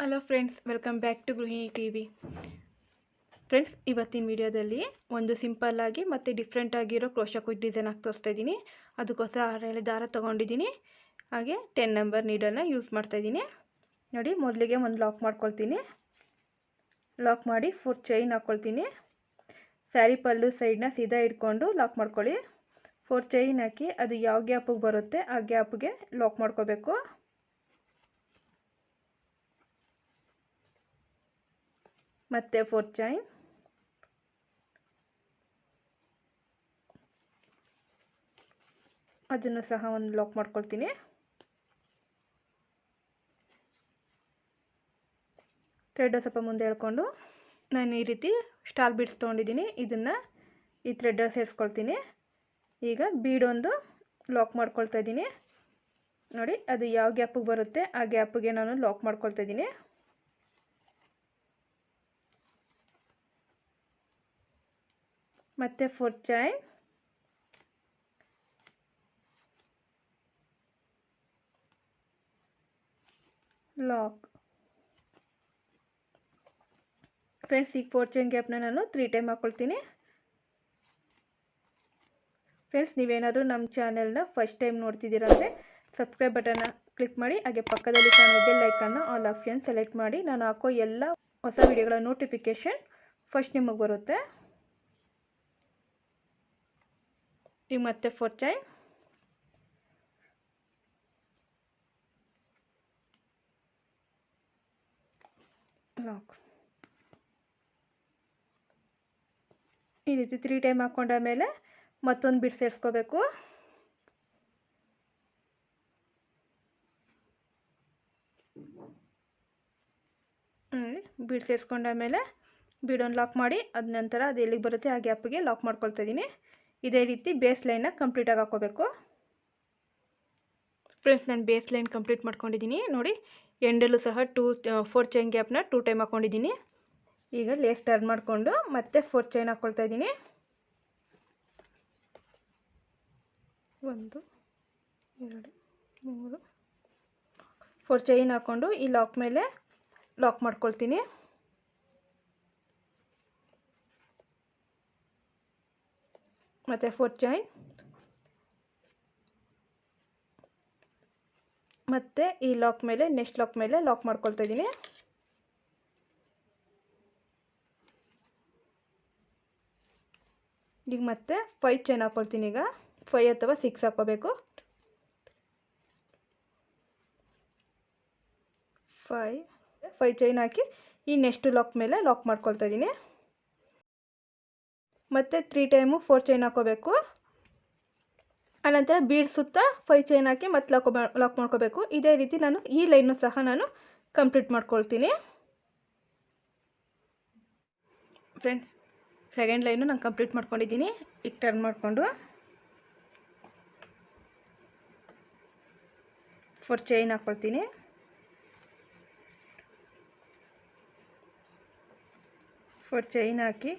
Hello friends, welcome back to Gruhini TV. Friends, ಇವತ್ತಿನ ವಿಡಿಯೋದಲ್ಲಿ ಒಂದು ಸಿಂಪಲ್ ಆಗಿ ಮತ್ತು ಡಿಫ್ರೆಂಟ್ ಆಗಿರೋ ಕ್ರೋಶಾ ಕುಚ್ ಡಿಸೈನ್ ಆಗಿ ತೋರಿಸ್ತಾ ಇದ್ದೀನಿ. ಅದಕ್ಕೋಸ್ಕರ 6 ಎಳೆ ದಾರ ತೊಗೊಂಡಿದ್ದೀನಿ. ಹಾಗೆ 10 ನಂಬರ್ ನೀಡಲ್ನ ಯೂಸ್ ಮಾಡ್ತಾ ಇದ್ದೀನಿ. ನೋಡಿ, ಮೊದಲಿಗೆ ಒಂದು ಲಾಕ್ ಮಾಡ್ಕೊಳ್ತೀನಿ. ಲಾಕ್ ಮಾಡಿ 4 ಚೈನ್ ಹಾಕ್ಕೊಳ್ತೀನಿ. ಸ್ಯಾರಿ ಪಲ್ಲು ಸೈಡ್ನ ಸೀದಾ ಇಟ್ಕೊಂಡು ಲಾಕ್ ಮಾಡ್ಕೊಳ್ಳಿ. 4 ಚೈನ್ ಹಾಕಿ ಅದು ಯಾವ ಗ್ಯಾಪಿಗೆ ಬರುತ್ತೆ ಆ ಗ್ಯಾಪ್ಗೆ ಲಾಕ್ ಮಾಡ್ಕೋಬೇಕು. ಮತ್ತೆ 4 ಚೈನ್, ಅದನ್ನು ಸಹ ಒಂದು ಲಾಕ್ ಮಾಡ್ಕೊಳ್ತೀನಿ. ಥ್ರೆಡ್ ಸ್ವಲ್ಪ ಮುಂದೆ ಎಳ್ಕೊಂಡು ನಾನು ಈ ರೀತಿ ಸ್ಟಾರ್ ಬೀಡ್ಸ್ ತೊಗೊಂಡಿದ್ದೀನಿ. ಇದನ್ನು ಈ ಥ್ರೆಡ್ಡಲ್ಲಿ ಸೇರಿಸ್ಕೊಳ್ತೀನಿ. ಈಗ ಬೀಡೊಂದು ಲಾಕ್ ಮಾಡ್ಕೊಳ್ತಾ ಇದ್ದೀನಿ. ನೋಡಿ, ಅದು ಯಾವ ಗ್ಯಾಪಿಗೆ ಬರುತ್ತೆ ಆ ಗ್ಯಾಪಿಗೆ ನಾನು ಲಾಕ್ ಮಾಡ್ಕೊಳ್ತಾ ಇದ್ದೀನಿ. ಮತ್ತೆ 4 ಚೈನ್, ಲಾಕ್. ಫ್ರೆಂಡ್ಸ್, ಈಗ 4 ಚೈನ್ ಗ್ಯಾಪ್ನ ನಾನು 3 ಟೈಮ್ ಹಾಕ್ಕೊಳ್ತೀನಿ. ಫ್ರೆಂಡ್ಸ್, ನೀವೇನಾದರೂ ನಮ್ಮ ಚಾನೆಲ್ನ ಫಸ್ಟ್ ಟೈಮ್ ನೋಡ್ತಿದ್ದೀರಾ ಅಂದರೆ ಸಬ್ಸ್ಕ್ರೈಬ್ ಬಟನ್ನ ಕ್ಲಿಕ್ ಮಾಡಿ. ಹಾಗೆ ಪಕ್ಕದಲ್ಲಿ ಕಾಣೋ ಬೆಲ್ ಐಕನ್ನ ಆಲ್ ಆಪ್ಷನ್ ಸೆಲೆಕ್ಟ್ ಮಾಡಿ. ನಾನು ಹಾಕೋ ಎಲ್ಲ ಹೊಸ ವಿಡಿಯೋಗಳ ನೋಟಿಫಿಕೇಷನ್ ಫಸ್ಟ್ ನಿಮಗೆ ಬರುತ್ತೆ. ಈಗ ಮತ್ತೆ 4 ಚೈನ್, ಲಾಕ್. ಈ ರೀತಿ 3 ಟೈಮ್ ಹಾಕ್ಕೊಂಡ ಮೇಲೆ ಮತ್ತೊಂದು ಬಿಡ್ ಸೇರಿಸ್ಕೋಬೇಕು. ಬೀಡ್ ಸೇರಿಸ್ಕೊಂಡ ಮೇಲೆ ಬೀಡೊಂದು ಲಾಕ್ ಮಾಡಿ ಅದ ನಂತರ ಅದು ಎಲ್ಲಿಗೆ ಬರುತ್ತೆ ಆ ಗ್ಯಾಪಿಗೆ ಲಾಕ್ ಮಾಡ್ಕೊಳ್ತಾ ಇದ್ದೀನಿ. ಇದೇ ರೀತಿ ಬೇಸ್ ಲೈನ್ನ ಕಂಪ್ಲೀಟಾಗಿ ಹಾಕ್ಕೋಬೇಕು. ಫ್ರೆಂಡ್ಸ್, ನಾನು ಬೇಸ್ ಲೈನ್ ಕಂಪ್ಲೀಟ್ ಮಾಡ್ಕೊಂಡಿದ್ದೀನಿ. ನೋಡಿ, ಎಂಡಲ್ಲೂ ಸಹ 4 ಚೈನ್ ಗ್ಯಾಪ್ನ 2 ಟೈಮ್ ಹಾಕ್ಕೊಂಡಿದ್ದೀನಿ. ಈಗ ಲೇಸ್ ಟರ್ನ್ ಮಾಡಿಕೊಂಡು ಮತ್ತೆ 4 ಚೈನ್ ಹಾಕ್ಕೊಳ್ತಾ ಇದ್ದೀನಿ. 1 2 3 4 ಚೈನ್ ಹಾಕ್ಕೊಂಡು ಈ ಲಾಕ್ ಮೇಲೆ ಲಾಕ್ ಮಾಡ್ಕೊಳ್ತೀನಿ. ಮತ್ತು 4 ಚೈನ್, ಮತ್ತು ಈ ಲಾಕ್ ಮೇಲೆ ನೆಕ್ಸ್ಟ್ ಲಾಕ್ ಮೇಲೆ ಲಾಕ್ ಮಾಡ್ಕೊಳ್ತಾ ಇದ್ದೀನಿ. ಈಗ ಮತ್ತೆ 5 ಚೈನ್ ಹಾಕ್ಕೊಳ್ತೀನಿ. ಈಗ 5 ಅಥವಾ 6 ಹಾಕ್ಕೋಬೇಕು. 5 ಚೈನ್ ಹಾಕಿ ಈ ನೆಕ್ಸ್ಟ್ ಲಾಕ್ ಮೇಲೆ ಲಾಕ್ ಮಾಡ್ಕೊಳ್ತಾ ಇದ್ದೀನಿ. ಮತ್ತು 3 ಟೈಮು 4 ಚೈನ್ ಹಾಕೋಬೇಕು. ಆನಂತರ ಬೀಡ್ ಸುತ್ತ 5 ಚೈನ್ ಹಾಕಿ ಮತ್ತೆ ಲಾಕ್ ಮಾಡ್ಕೋಬೇಕು. ಇದೇ ರೀತಿ ನಾನು ಈ ಲೈನು ಸಹ ನಾನು ಕಂಪ್ಲೀಟ್ ಮಾಡ್ಕೊಳ್ತೀನಿ. ಫ್ರೆಂಡ್ಸ್, ಸೆಕೆಂಡ್ ಲೈನು ನಾನು ಕಂಪ್ಲೀಟ್ ಮಾಡ್ಕೊಂಡಿದ್ದೀನಿ. ಈಗ ಟರ್ನ್ ಮಾಡಿಕೊಂಡು 4 ಚೈನ್ ಹಾಕ್ಕೊಳ್ತೀನಿ. 4 ಚೈನ್ ಹಾಕಿ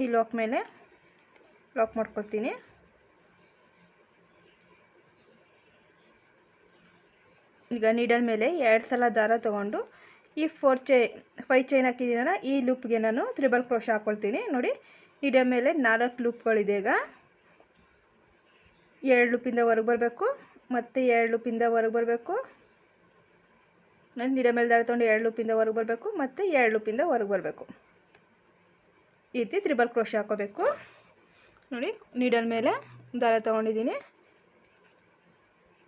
ಈ ಲಾಕ್ ಮೇಲೆ ಲಾಕ್ ಮಾಡ್ಕೊಳ್ತೀನಿ. ಈಗ ನೀಡಲ್ ಮೇಲೆ 2 ಸಲ ದಾರ ತೊಗೊಂಡು ಈ 5 ಚೈನ್ ಹಾಕಿದ್ದೀನಲ್ಲ ಈ ಲೂಪ್ಗೆ ನಾನು ತ್ರಿಬಲ್ ಕ್ರೋಶೆ ಹಾಕ್ಕೊಳ್ತೀನಿ. ನೋಡಿ, ನೀಡಲ್ ಮೇಲೆ 4 ಲೂಪ್ಗಳಿದೆ. ಈಗ 2 ಲೂಪಿಂದ ಹೊರಗೆ ಬರಬೇಕು, ಮತ್ತು 2 ಲೂಪಿಂದ ಹೊರಗೆ ಬರಬೇಕು. ನಾನು ನೀಡಲ್ ಮೇಲೆ ದಾರ ತೊಗೊಂಡು 2 ಲೂಪಿಂದ ಹೊರಗೆ ಬರಬೇಕು, ಮತ್ತು 2 ಲೂಪಿಂದ ಹೊರಗೆ ಬರಬೇಕು. ಈ ರೀತಿ ತ್ರಿಬಲ್ ಕ್ರೋಶೆ ಹಾಕೋಬೇಕು. ನೋಡಿ, ನೀಡಲ್ ಮೇಲೆ ದಾರ ತೊಗೊಂಡಿದ್ದೀನಿ.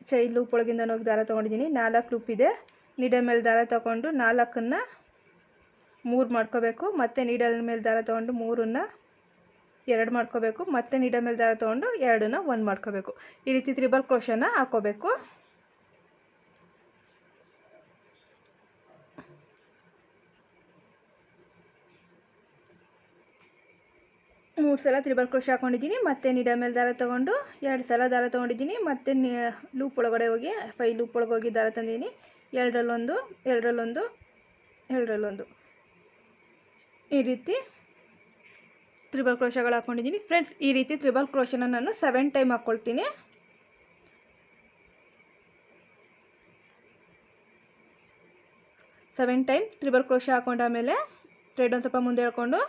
ಚೈನ್ ಲೂಪ್ ಒಳಗಿಂದ ಹೋಗಿ ದಾರ ತೊಗೊಂಡಿದ್ದೀನಿ. 4 ಲೂಪ್ ಇದೆ. ನೀಡಲ್ ಮೇಲೆ ದಾರ ತೊಗೊಂಡು 4ನ್ನು 3 ಮಾಡ್ಕೋಬೇಕು. ಮತ್ತು ನೀಡಲ್ ಮೇಲೆ ದಾರ ತೊಗೊಂಡು 3ನ್ನು 2 ಮಾಡ್ಕೋಬೇಕು. ಮತ್ತು ನೀಡಲ್ ಮೇಲೆ ದಾರ ತೊಗೊಂಡು 2ನ್ನು 1 ಮಾಡ್ಕೋಬೇಕು. ಈ ರೀತಿ ತ್ರಿಬಲ್ ಕ್ರೋಶೆನ ಹಾಕೋಬೇಕು. ಮೂರು ಸಲ ತ್ರಿಬಲ್ ಕ್ರೋಶೆ ಹಾಕ್ಕೊಂಡಿದ್ದೀನಿ. ಮತ್ತು ನೀಡಲ್ ಮೇಲೆ ದಾರ ತೊಗೊಂಡು 2 ಸಲ ದಾರ ತೊಗೊಂಡಿದ್ದೀನಿ. ಮತ್ತು ಲೂಪ್ ಒಳಗಡೆ ಹೋಗಿ 5 ಲೂಪ್ ಒಳಗೆ ಹೋಗಿ ದಾರ ತಂದಿದ್ದೀನಿ. 2ರಲ್ಲೊಂದು 2ರಲ್ಲೊಂದು 2ರಲ್ಲೊಂದು ಈ ರೀತಿ ತ್ರಿಬಲ್ ಕ್ರೋಶೆಗಳು ಹಾಕ್ಕೊಂಡಿದ್ದೀನಿ. ಫ್ರೆಂಡ್ಸ್, ಈ ರೀತಿ ತ್ರಿಬಲ್ ಕ್ರೋಶೆನ ನಾನು 7 ಟೈಮ್ ಹಾಕ್ಕೊಳ್ತೀನಿ. 7 ಟೈಮ್ ತ್ರಿಬಲ್ ಕ್ರೋಶೆ ಹಾಕೊಂಡಾಮೇಲೆ ಥ್ರೆಡ್ ಒಂದು ಸ್ವಲ್ಪ ಮುಂದೆ ಎಳ್ಕೊಂಡು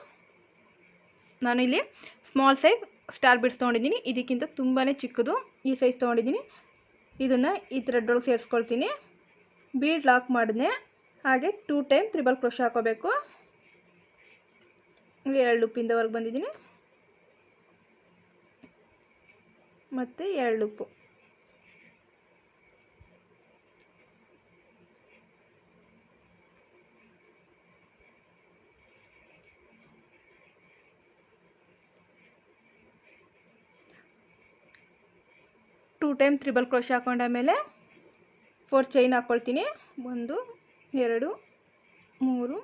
ನಾನಿಲ್ಲಿ ಸ್ಮಾಲ್ ಸೈಜ್ ಸ್ಟಾರ್ ಬೀಡ್ಸ್ ತೊಗೊಂಡಿದ್ದೀನಿ. ಇದಕ್ಕಿಂತ ತುಂಬಾ ಚಿಕ್ಕದು ಈ ಸೈಜ್ ತೊಗೊಂಡಿದ್ದೀನಿ. ಇದನ್ನು ಈ ಥ್ರೆಡ್ ಒಳಗೆ ಸೇರಿಸ್ಕೊಳ್ತೀನಿ. Bead lock ಮಾಡಿದ್ನೆ. ಹಾಗೆ 2 ಟೈಮ್ ತ್ರಿಬಲ್ ಕ್ರೋಶೆ ಹಾಕೋಬೇಕು. ಇಲ್ಲಿ 2 ಲೂಪಿಂದ ಹೊರಗೆ ಬಂದಿದ್ದೀನಿ ಮತ್ತು 2 loop. Two time triple crochet ಹಾಕೊಂಡಾಮೇಲೆ 4 ಚೈನ್ ಹಾಕ್ಕೊಳ್ತೀನಿ. 1 2 3 4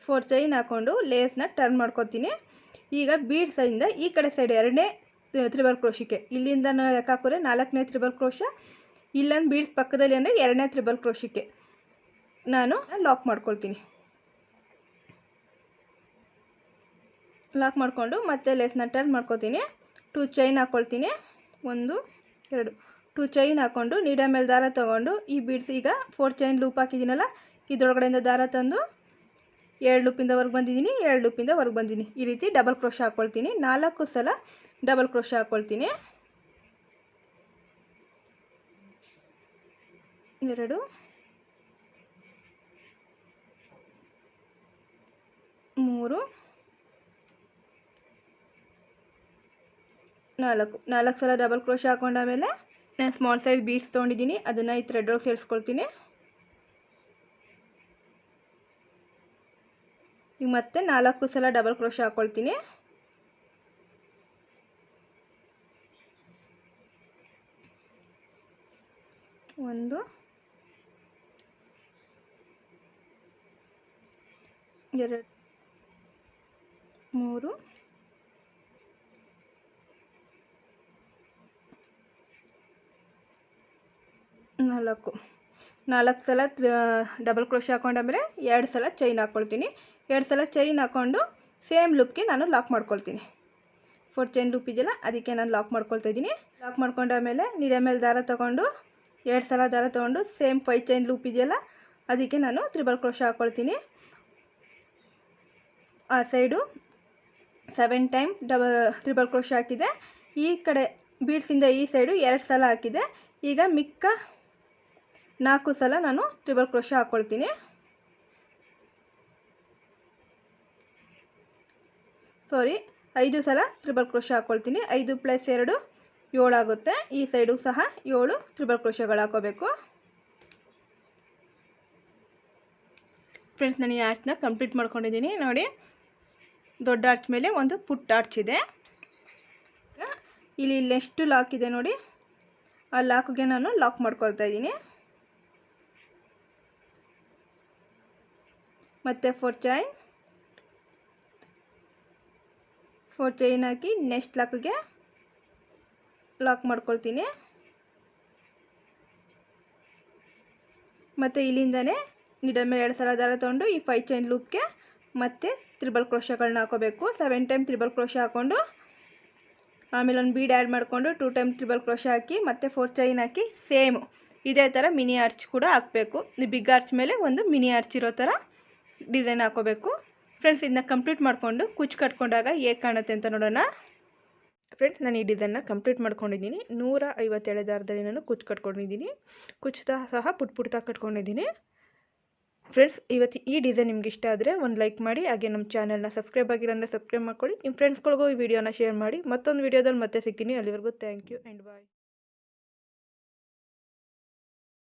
4 ಚೈನ್ ಹಾಕ್ಕೊಂಡು ಲೇಸ್ನ ಟರ್ನ್ ಮಾಡ್ಕೊತೀನಿ. ಈಗ ಬೀಡ್ಸಿಂದ ಈ ಕಡೆ ಸೈಡ್ 2ನೇ ತ್ರಿಬಲ್ ಕ್ರೋಶಿಗೆ ಇಲ್ಲಿಂದ ಲೆಕ್ಕ ಹಾಕಿದ್ರೆ 4ನೇ ತ್ರಿಬಲ್ ಕ್ರೋಶ, ಇಲ್ಲೊಂದು ಬೀಡ್ಸ್ ಪಕ್ಕದಲ್ಲಿ ಅಂದರೆ 2ನೇ ತ್ರಿಬಲ್ ಕ್ರೋಶಿಗೆ ನಾನು ಲಾಕ್ ಮಾಡ್ಕೊಳ್ತೀನಿ. ಲಾಕ್ ಮಾಡಿಕೊಂಡು ಮತ್ತೆ ಲೇಸ್ನ ಟರ್ನ್ ಮಾಡ್ಕೊತೀನಿ. 2 ಚೈನ್ ಹಾಕ್ಕೊಳ್ತೀನಿ. 1 2 2 ಚೈನ್ ಹಾಕ್ಕೊಂಡು ನೀಡ ಮೇಲೆ ದಾರ ತೊಗೊಂಡು ಈ ಬೀಡ್ಸ್ ಈಗ 4 ಚೈನ್ ಲೂಪ್ ಹಾಕಿದ್ದೀನಲ್ಲ ಇದರೊಳಗಡೆಯಿಂದ ದಾರ ತಂದು 2 ಲೂಪಿಂದ ಹೊರಗೆ ಬಂದಿದ್ದೀನಿ, 2 ಲೂಪಿಂದ ಹೊರಗೆ ಬಂದಿದ್ದೀನಿ. ಈ ರೀತಿ ಡಬಲ್ ಕ್ರೋಶೆ ಹಾಕ್ಕೊಳ್ತೀನಿ. 4 ಸಲ ಡಬಲ್ ಕ್ರೋಶೆ ಹಾಕ್ಕೊಳ್ತೀನಿ. 2 3 4 ಸಲ ಡಬಲ್ ಕ್ರೋಶೆ ಹಾಕೊಂಡಾಮೇಲೆ ನಾನು ಸ್ಮಾಲ್ ಸೈಜ್ ಬೀಡ್ಸ್ ತೊಗೊಂಡಿದ್ದೀನಿ. ಅದನ್ನು ಈ ಥ್ರೆಡ್ ಒಳಗೆ ಸೇರಿಸ್ಕೊಳ್ತೀನಿ. ಈಗ ಮತ್ತೆ 4 ಸಲ ಡಬಲ್ ಕ್ರೋಶೆ ಹಾಕ್ಕೊಳ್ತೀನಿ. 1 2 3 4 ಸಲ ಡಬಲ್ ಕ್ರೋಶೆ ಹಾಕೊಂಡಾಮೇಲೆ 2 ಸಲ ಚೈನ್ ಹಾಕ್ಕೊಳ್ತೀನಿ. 2 ಸಲ ಚೈನ್ ಹಾಕ್ಕೊಂಡು ಸೇಮ್ ಲೂಪ್ಗೆ ನಾನು ಲಾಕ್ ಮಾಡ್ಕೊಳ್ತೀನಿ. 4 ಚೈನ್ ಲೂಪ್ ಇದೆಯಲ್ಲ ಅದಕ್ಕೆ ನಾನು ಲಾಕ್ ಮಾಡ್ಕೊಳ್ತಾ ಇದ್ದೀನಿ. ಲಾಕ್ ಮಾಡ್ಕೊಂಡಾಮೇಲೆ ನೀಡ ಮೇಲೆ ದಾರ ತೊಗೊಂಡು 2 ಸಲ ದಾರ ತೊಗೊಂಡು ಸೇಮ್ 5 ಚೈನ್ ಲೂಪ್ ಇದೆಯಲ್ಲ ಅದಕ್ಕೆ ನಾನು ತ್ರಿಬಲ್ ಕ್ರೋಶೆ ಹಾಕ್ಕೊಳ್ತೀನಿ. ಆ ಸೈಡು 7 ಟೈಮ್ ತ್ರಿಬಲ್ ಕ್ರೋಶೆ ಹಾಕಿದೆ. ಈ ಕಡೆ ಬೀಡ್ಸಿಂದ ಈ ಸೈಡು 2 ಸಲ ಹಾಕಿದೆ. ಈಗ ಮಿಕ್ಕ 4 ಸಲ ನಾನು ತ್ರಿಬಲ್ ಕ್ರೋಶೆ ಹಾಕ್ಕೊಳ್ತೀನಿ. ಸಾರಿ 5 ಸಲ ತ್ರಿಬಲ್ ಕ್ರೋಶೆ ಹಾಕ್ಕೊಳ್ತೀನಿ. 5 + 2 7 ಆಗುತ್ತೆ. ಈ ಸೈಡು ಸಹ 7 ತ್ರಿಬಲ್ ಕ್ರೋಶೆಗಳು ಹಾಕೋಬೇಕು. ಫ್ರೆಂಡ್ಸ್ ನಾನು ಈ ಆರ್ಚ್ನ ಕಂಪ್ಲೀಟ್ ಮಾಡ್ಕೊಂಡಿದ್ದೀನಿ. ನೋಡಿ ದೊಡ್ಡ ಆರ್ಚ್ ಮೇಲೆ ಒಂದು ಪುಟ್ಟ ಆರ್ಚ್ ಇದೆ. ಇಲ್ಲಿ ಎಷ್ಟು ಲಾಕ್ ಇದೆ ನೋಡಿ, ಆ ಲಾಕ್ಗೆ ನಾನು ಲಾಕ್ ಮಾಡ್ಕೊಳ್ತಾ ಇದ್ದೀನಿ. ಮತ್ತು 4 ಚೈನ್ ಹಾಕಿ ನೆಕ್ಸ್ಟ್ ಲಾಕ್ಗೆ ಲಾಕ್ ಮಾಡ್ಕೊಳ್ತೀನಿ. ಮತ್ತು ಇಲ್ಲಿಂದನೇ ನೀಡಲ್ ಮೇಲೆ 2 ಸಲ ದಾರ ತೊಗೊಂಡು ಈ 5 ಚೈನ್ ಲೂಪ್ಗೆ ಮತ್ತೆ ತ್ರಿಬಲ್ ಕ್ರೋಶೆಗಳನ್ನ ಹಾಕೋಬೇಕು. 7 ಟೈಮ್ ತ್ರಿಬಲ್ ಕ್ರೋಶೆ ಹಾಕ್ಕೊಂಡು ಆಮೇಲೆ ಒಂದು ಬೀಡ್ ಆ್ಯಡ್ ಮಾಡಿಕೊಂಡು 2 ಟೈಮ್ ತ್ರಿಬಲ್ ಕ್ರೋಶೆ ಹಾಕಿ ಮತ್ತೆ 4 ಚೈನ್ ಹಾಕಿ ಸೇಮ್ ಇದೇ ಥರ ಮಿನಿ ಆರ್ಚ್ ಕೂಡ ಹಾಕಬೇಕು. ಬಿಗ್ ಆರ್ಚ್ ಮೇಲೆ ಒಂದು ಮಿನಿ ಆರ್ಚ್ ಇರೋ ಥರ ಡಿಸೈನ್ ಹಾಕೋಬೇಕು. ಫ್ರೆಂಡ್ಸ್ ಇದನ್ನ ಕಂಪ್ಲೀಟ್ ಮಾಡಿಕೊಂಡು ಕುಚ್ಚು ಕಟ್ಕೊಂಡಾಗ ಹೇಗೆ ಕಾಣುತ್ತೆ ಅಂತ ನೋಡೋಣ. ಫ್ರೆಂಡ್ಸ್ ನಾನು ಈ ಡಿಸೈನ್ನ ಕಂಪ್ಲೀಟ್ ಮಾಡ್ಕೊಂಡಿದ್ದೀನಿ. 157 ದಾರದಲ್ಲಿ ನಾನು ಕುಚ್ಚು ಕಟ್ಕೊಂಡಿದ್ದೀನಿ. ಕುಚ್ಚು ಸಹ ಪುಟ್ಟ ಕಟ್ಕೊಂಡಿದ್ದೀನಿ. ಫ್ರೆಂಡ್ಸ್ ಇವತ್ತು ಈ ಡಿಸೈನ್ ನಿಮ್ಗೆ ಇಷ್ಟ ಆದರೆ ಒಂದು ಲೈಕ್ ಮಾಡಿ, ಹಾಗೆ ನಮ್ಮ ಚಾನಲ್ನ ಸಬ್ಸ್ಕ್ರೈಬ್ ಆಗಿಲ್ಲ ಅಂದರೆ ಸಬ್ಸ್ಕ್ರೈಬ್ ಮಾಡ್ಕೊಳ್ಳಿ. ನಿಮ್ಮ ಫ್ರೆಂಡ್ಸ್ಗಳಿಗೂ ಈ ವಿಡಿಯೋನ ಶೇರ್ ಮಾಡಿ. ಮತ್ತೊಂದು ವಿಡಿಯೋದಲ್ಲಿ ಮತ್ತೆ ಸಿಗ್ತೀನಿ. ಅಲ್ಲಿವರೆಗೂ ಥ್ಯಾಂಕ್ ಯು ಆ್ಯಂಡ್ ಬಾಯ್.